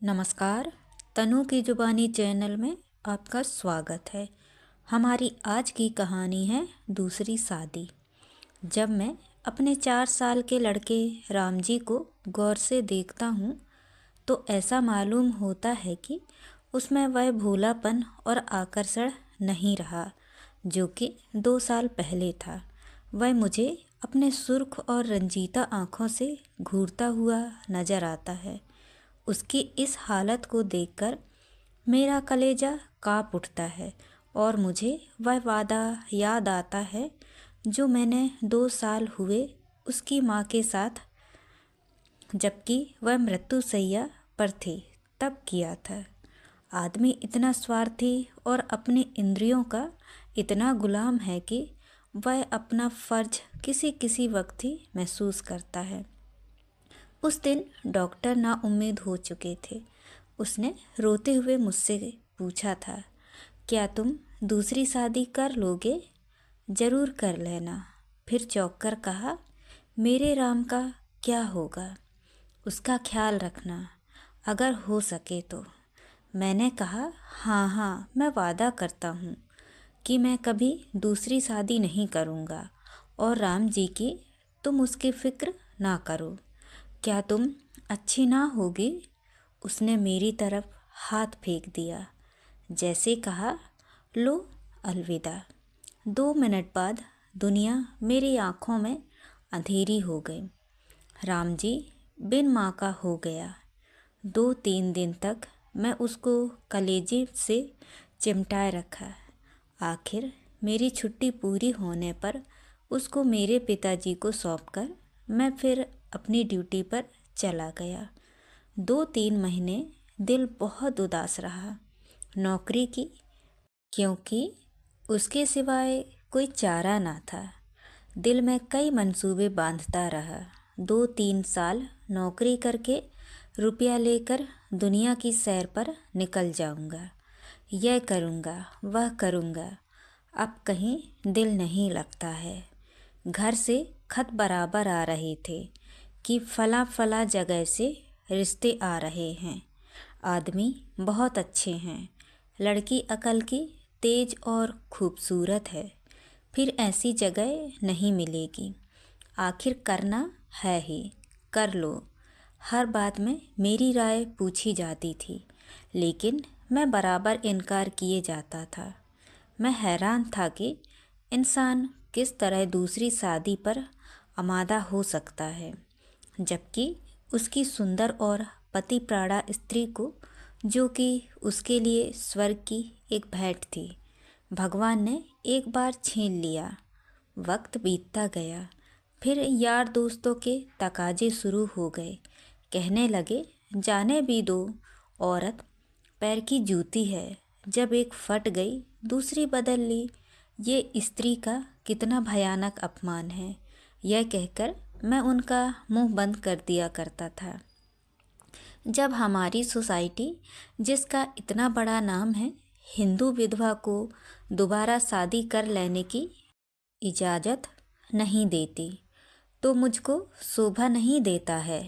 नमस्कार। तनु की जुबानी चैनल में आपका स्वागत है। हमारी आज की कहानी है दूसरी शादी। जब मैं अपने 4 साल के लड़के राम जी को गौर से देखता हूँ तो ऐसा मालूम होता है कि उसमें वह भोलापन और आकर्षण नहीं रहा जो कि 2 साल पहले था। वह मुझे अपने सुर्ख और रंजीता आँखों से घूरता हुआ नजर आता है। उसकी इस हालत को देखकर मेरा कलेजा काँप उठता है और मुझे वह वादा याद आता है जो मैंने 2 साल हुए उसकी माँ के साथ, जबकि वह मृत्युशैया पर थी, तब किया था। आदमी इतना स्वार्थी और अपनी इंद्रियों का इतना गुलाम है कि वह अपना फर्ज किसी किसी वक्त ही महसूस करता है। उस दिन डॉक्टर नाउम्मीद हो चुके थे। उसने रोते हुए मुझसे पूछा था, क्या तुम दूसरी शादी कर लोगे? ज़रूर कर लेना। फिर चौंक कर कहा, मेरे राम का क्या होगा? उसका ख्याल रखना अगर हो सके तो। मैंने कहा, हाँ हाँ, मैं वादा करता हूँ कि मैं कभी दूसरी शादी नहीं करूँगा और राम जी की तुम उसकी फ़िक्र ना करो। क्या तुम अच्छी ना होगी? उसने मेरी तरफ हाथ फेंक दिया, जैसे कहा, लो अलविदा। 2 मिनट बाद दुनिया मेरी आँखों में अंधेरी हो गई। राम जी बिन माँ का हो गया। 2-3 दिन तक मैं उसको कलेजे से चिमटाए रखा। आखिर मेरी छुट्टी पूरी होने पर उसको मेरे पिताजी को सौंपकर मैं फिर अपनी ड्यूटी पर चला गया। 2-3 महीने दिल बहुत उदास रहा नौकरी की, क्योंकि उसके सिवाय कोई चारा ना था। दिल में कई मंसूबे बांधता रहा। 2-3 साल नौकरी करके रुपया लेकर दुनिया की सैर पर निकल जाऊंगा। यह करूंगा, वह करूंगा। अब कहीं दिल नहीं लगता है। घर से खत बराबर आ रहे थे कि फला फला जगह से रिश्ते आ रहे हैं। आदमी बहुत अच्छे हैं, लड़की अकल की तेज और खूबसूरत है। फिर ऐसी जगह नहीं मिलेगी। आखिर करना है ही, कर लो। हर बात में मेरी राय पूछी जाती थी, लेकिन मैं बराबर इनकार किए जाता था। मैं हैरान था कि इंसान किस तरह दूसरी शादी पर आमादा हो सकता है, जबकि उसकी सुंदर और पतिप्राणा स्त्री को, जो कि उसके लिए स्वर्ग की एक भेंट थी, भगवान ने एक बार छीन लिया। वक्त बीतता गया। फिर यार दोस्तों के तकाजे शुरू हो गए। कहने लगे, जाने भी दो, औरत पैर की जूती है। जब एक फट गई दूसरी बदल ली। ये स्त्री का कितना भयानक अपमान है। यह कहकर मैं उनका मुंह बंद कर दिया करता था। जब हमारी सोसाइटी, जिसका इतना बड़ा नाम है, हिंदू विधवा को दोबारा शादी कर लेने की इजाज़त नहीं देती, तो मुझको शोभा नहीं देता है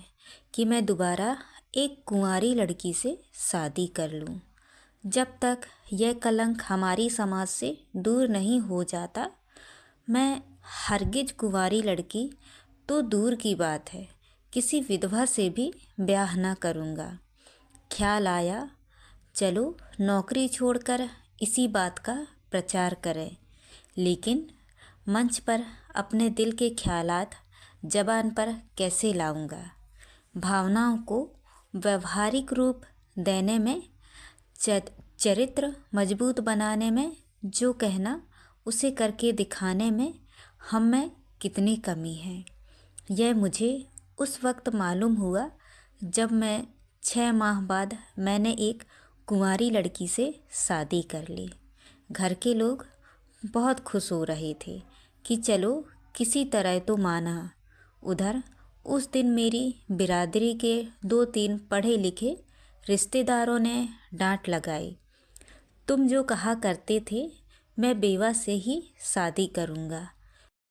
कि मैं दोबारा एक कुंवारी लड़की से शादी कर लूं। जब तक यह कलंक हमारी समाज से दूर नहीं हो जाता, मैं हरगिज कुंवारी लड़की तो दूर की बात है, किसी विधवा से भी ब्याह ना करूँगा। ख्याल आया, चलो नौकरी छोड़कर इसी बात का प्रचार करें। लेकिन मंच पर अपने दिल के ख्यालात जबान पर कैसे लाऊंगा? भावनाओं को व्यवहारिक रूप देने में, चरित्र मजबूत बनाने में, जो कहना उसे करके दिखाने में हम में कितनी कमी है, यह मुझे उस वक्त मालूम हुआ जब मैं 6 माह बाद मैंने एक कुंवारी लड़की से शादी कर ली। घर के लोग बहुत खुश हो रहे थे कि चलो किसी तरह तो माना। उधर उस दिन मेरी बिरादरी के 2-3 पढ़े लिखे रिश्तेदारों ने डांट लगाई। तुम जो कहा करते थे मैं बेवा से ही शादी करूँगा,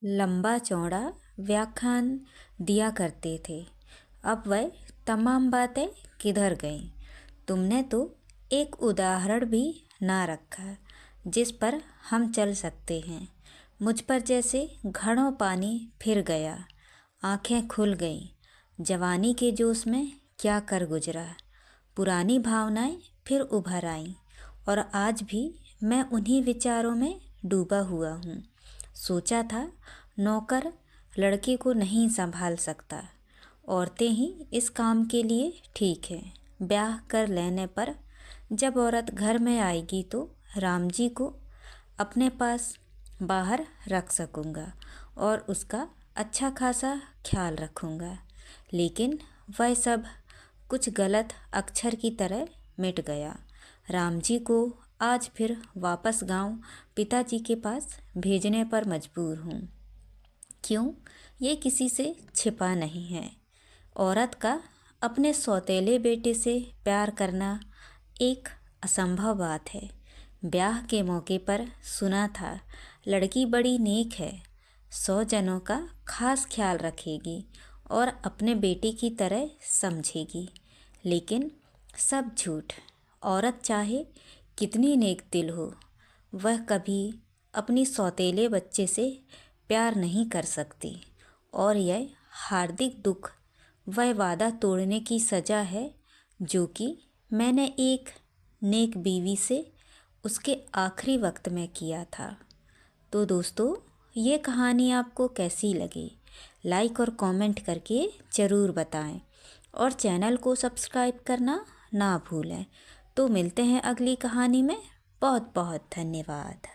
लंबा चौड़ा व्याख्यान दिया करते थे, अब वह तमाम बातें किधर गईं? तुमने तो एक उदाहरण भी ना रखा जिस पर हम चल सकते हैं। मुझ पर जैसे घड़ों पानी फिर गया, आंखें खुल गईं। जवानी के जोश में क्या कर गुजरा, पुरानी भावनाएं फिर उभर आईं और आज भी मैं उन्हीं विचारों में डूबा हुआ हूँ। सोचा था नौकर लड़के को नहीं संभाल सकता, औरतें ही इस काम के लिए ठीक है। ब्याह कर लेने पर जब औरत घर में आएगी तो राम जी को अपने पास बाहर रख सकूँगा और उसका अच्छा खासा ख्याल रखूँगा। लेकिन वह सब कुछ गलत अक्षर की तरह मिट गया। राम जी को आज फिर वापस गांव पिताजी के पास भेजने पर मजबूर हूँ। क्यों, ये किसी से छिपा नहीं है। औरत का अपने सौतेले बेटे से प्यार करना एक असंभव बात है। ब्याह के मौके पर सुना था लड़की बड़ी नेक है, 100 जनों का खास ख्याल रखेगी और अपने बेटे की तरह समझेगी। लेकिन सब झूठ। औरत चाहे कितनी नेक दिल हो, वह कभी अपनी सौतेले बच्चे से प्यार नहीं कर सकती। और यह हार्दिक दुख वह वादा तोड़ने की सज़ा है जो कि मैंने एक नेक बीवी से उसके आखिरी वक्त में किया था। तो दोस्तों, ये कहानी आपको कैसी लगी, लाइक और कमेंट करके ज़रूर बताएं और चैनल को सब्सक्राइब करना ना भूलें। तो मिलते हैं अगली कहानी में। बहुत बहुत धन्यवाद।